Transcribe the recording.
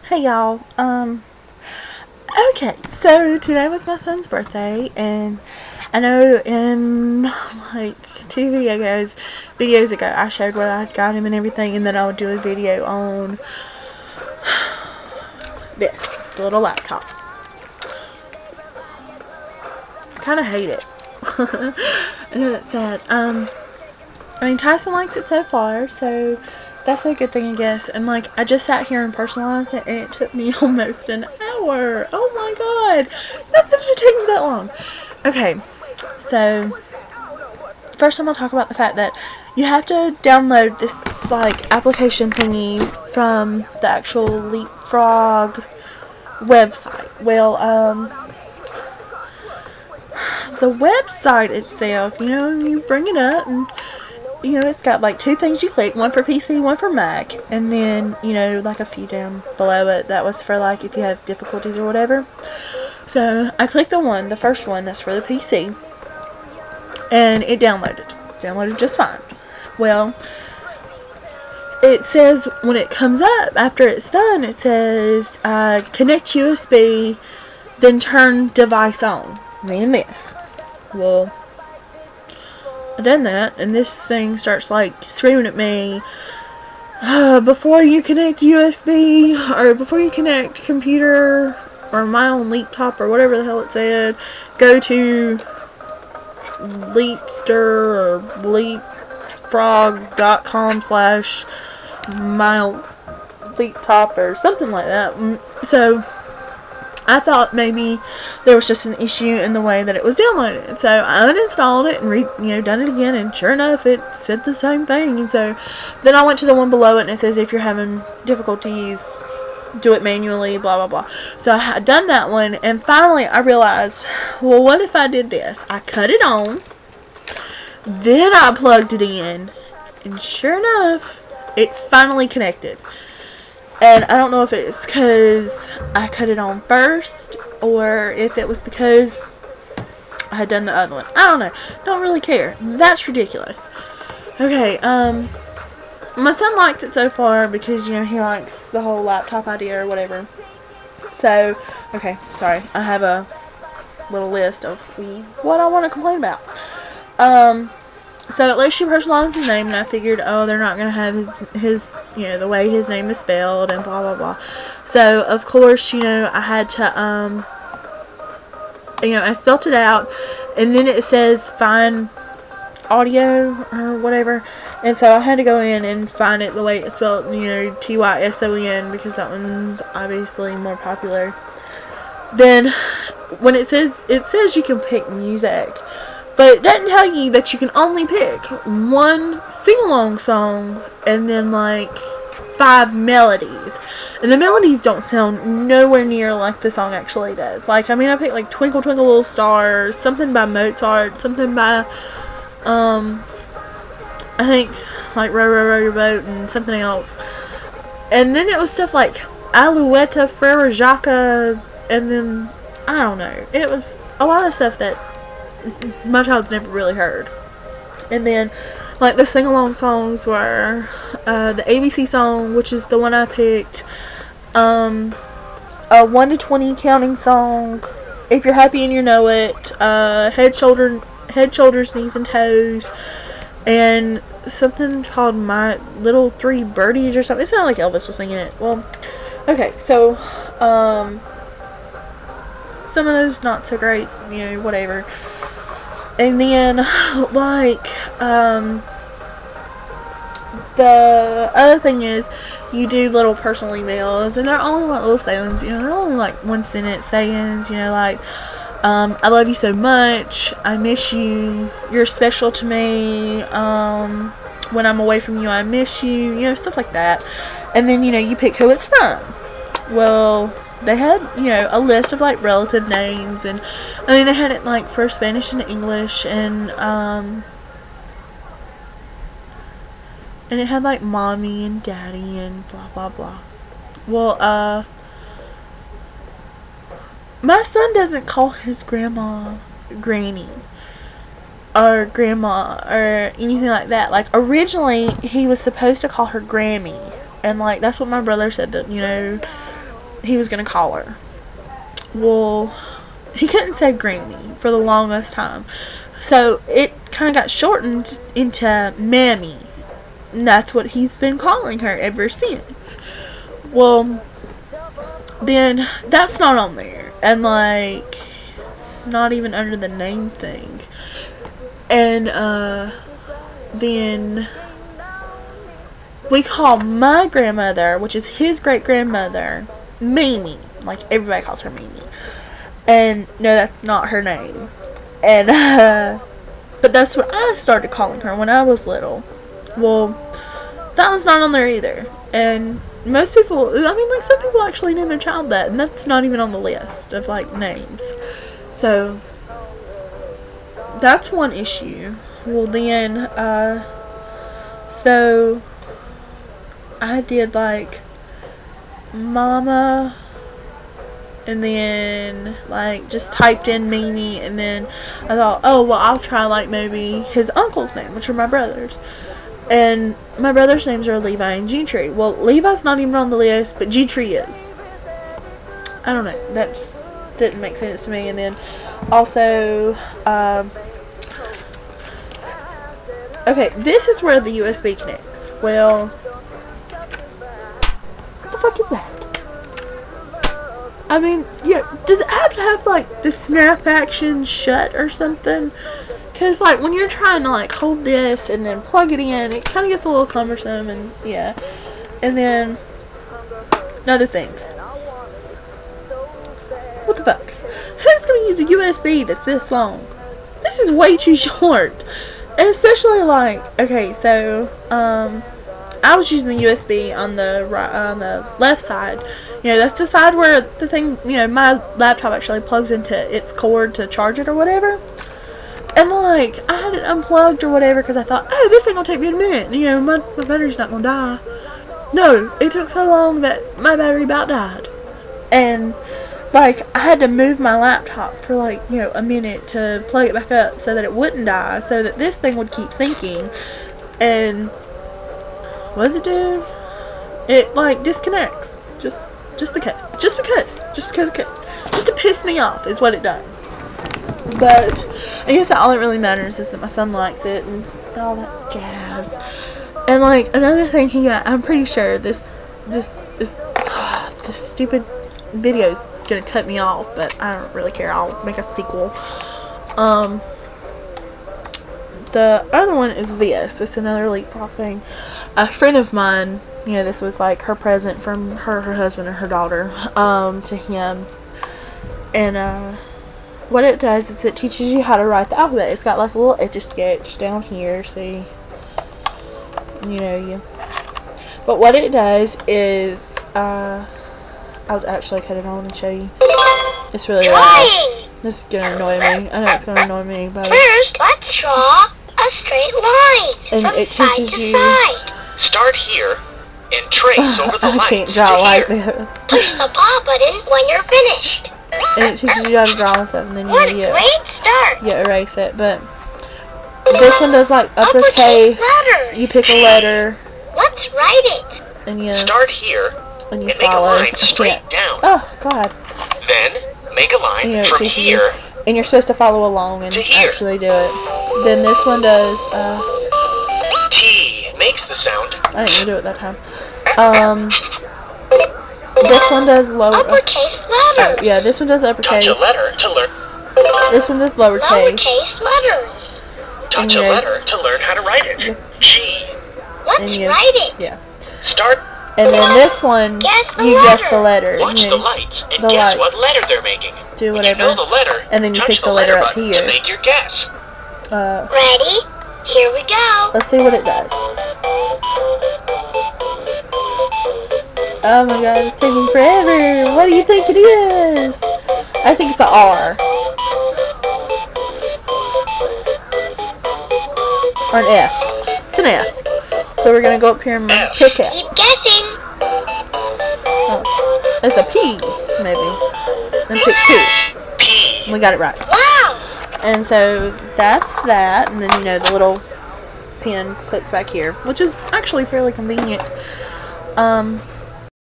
Hey y'all, okay, so today was my son's birthday, and I know in like two videos ago I showed what I got him and everything, and then I would do a video on this, the little laptop. I kind of hate it. I know that's sad. I mean, Tyson likes it so far, so that's a good thing, I guess. And like, I just sat here and personalized it, and it took me almost an hour. Oh my god, nothing should take me that long. Okay, so first I'm gonna talk about the fact that you have to download this like application thingy from the actual Leapfrog website. Well, the website itself, you bring it up, and it's got like two things you click, one for PC, one for Mac, and then, like a few down below it, that was for like if you have difficulties or whatever. So I clicked the first one, that's for the PC, and it downloaded just fine. Well, it says when it comes up, after it's done, it says connect USB, then turn device on, meaning this. Well, I done that, and this thing starts like screaming at me, before you connect USB, or before you connect computer, or my own laptop, or whatever the hell it said, go to Leapster or leapfrog.com/my-laptop or something like that. So I thought maybe there was just an issue in the way that it was downloaded. So I uninstalled it and done it again, and sure enough, it said the same thing. And so then I went to the one below it, and it says if you're having difficulties, do it manually, blah blah blah. So I had done that one, and finally I realized, well, what if I did this? I cut it on, then I plugged it in, and sure enough, it finally connected. And I don't know if it's because I cut it on first, or if it was because I had done the other one. I don't know. Don't really care. That's ridiculous. Okay, my son likes it so far because, he likes the whole laptop idea or whatever. So, okay, sorry. I have a little list of what I want to complain about. So at least she personalized his name, and I figured, oh, they're not going to have his the way his name is spelled and blah, blah, blah. So, of course, I had to, I spelled it out, and then it says find audio or whatever, and so I had to go in and find it the way it's spelled, Tyson, because that one's obviously more popular. Then, when it says you can pick music, but it doesn't tell you that you can only pick one sing-along song and then like 5 melodies. And the melodies don't sound nowhere near like the song actually does. Like, I picked like Twinkle Twinkle Little Star, something by Mozart, something by, I think like Row Row Row Your Boat, and something else. And then it was stuff like Alouette, Frere Jacques, and then, I don't know. It was a lot of stuff that my child's never really heard. And then like the sing-along songs were the ABC song, which is the one I picked, a 1 to 20 counting song, If You're Happy and You Know It, head, shoulders, knees and toes, and something called My Little Three Birdies or something. It sounded like Elvis was singing it. Well, okay, so some of those not so great, whatever. And then, like, the other thing is, you do little personal emails, and they're only like little sayings, they're only like 1 sentence sayings, like, I love you so much, I miss you, you're special to me, when I'm away from you, I miss you, stuff like that. And then, you pick who it's from. Well, they had, a list of like relative names, and they had it like for Spanish and English, and it had like mommy and daddy and blah blah blah. Well, my son doesn't call his grandma Granny or grandma or anything like that. Like, originally he was supposed to call her Grammy, and like that's what my brother said, that he was going to call her. Well, he couldn't say Granny for the longest time. So it kind of got shortened into Mammy. And that's what he's been calling her ever since. Well, then that's not on there. And like, it's not even under the name thing. And then we call my grandmother, which is his great-grandmother, Mimi. Like, everybody calls her Mimi. And no, that's not her name. And but that's what I started calling her when I was little. Well, that one's not on there either. And most people, I mean, like, some people actually name their child that, and that's not even on the list of, like, names. So that's one issue. Well, then, so I did, like, Mama, and then, like, just typed in Mimi, and then I thought, oh, well, I'll try, like, maybe his uncle's name, which are my brothers. And my brother's names are Levi and G-Tree. Well, Levi's not even on the list, but G-Tree is. I don't know. That just didn't make sense to me. And then also, okay, this is where the USB connects. Well, what the fuck is that? I mean, yeah, does it have to have, like, the snap action shut or something? Because, like, when you're trying to, like, hold this and then plug it in, it kind of gets a little cumbersome, and, yeah. And then, another thing. What the fuck? Who's going to use a USB that's this long? This is way too short. And especially, like, okay, so, I was using the USB on the left side. You know, that's the side where the thing, you know, my laptop actually plugs into its cord to charge it or whatever. And, like, I had it unplugged or whatever because I thought, oh, this ain't gonna take me a minute. You know, my battery's not gonna die. No, it took so long that my battery about died. And, like, I had to move my laptop for, like, you know, a minute to plug it back up so that it wouldn't die, so that this thing would keep syncing. And what does it do? It, like, disconnects. Just because it could. Just to piss me off is what it does. But I guess that all that really matters is that my son likes it and all that jazz. And, like, another thing he got, I'm pretty sure this stupid video is gonna cut me off, but I don't really care. I'll make a sequel. The other one is this. It's another leapfrog thing. A friend of mine, you know, this was like her present from her husband, and her daughter, to him. And, what it does is it teaches you how to write the alphabet. It's got like a little Etch-a-Sketch down here, see? You know, but what it loud. Is, I'll actually cut it on and show you. It's really loud. This is gonna annoy me. I know it's gonna annoy me, but first, let's draw a straight line. And it teaches you. Start here and trace over the line. I can't draw like this. Push the paw button when you're finished. And it teaches you how to draw and stuff, and then What a great start. you erase it. But this one does like uppercase. You pick a letter. Let's write it. And you start here and you and make a follow. line straight down. Oh God. Then make a line You know, from here and you're supposed to follow along and to here. actually do it. Then this one does. T makes the sound. I didn't even do it that time. This one does Uppercase Oh, letters. yeah, this one does uppercase. Touch a letter to learn. This one does lowercase. Lowercase letters. Touch a letter to learn how to write it. G. Let's And you- write it. Yeah. Start. And then this one, Guess the you guess the letter. letter. Watch You the know, lights and the guess lights. what letter they're making. Do When you whatever. know the letter, And then you touch pick the letter up button here. to make your guess. Ready? Here we go. Let's see what it does. Oh my God, it's taking forever. What do you think it is? I think it's an R. Or an F. It's an F. So we're going to go up here and pick it. Keep guessing. Oh, it's a P, maybe. And pick P. P. We got it right. Wow. And so that's that. And then, you know, the little pin clicks back here, which is actually fairly convenient.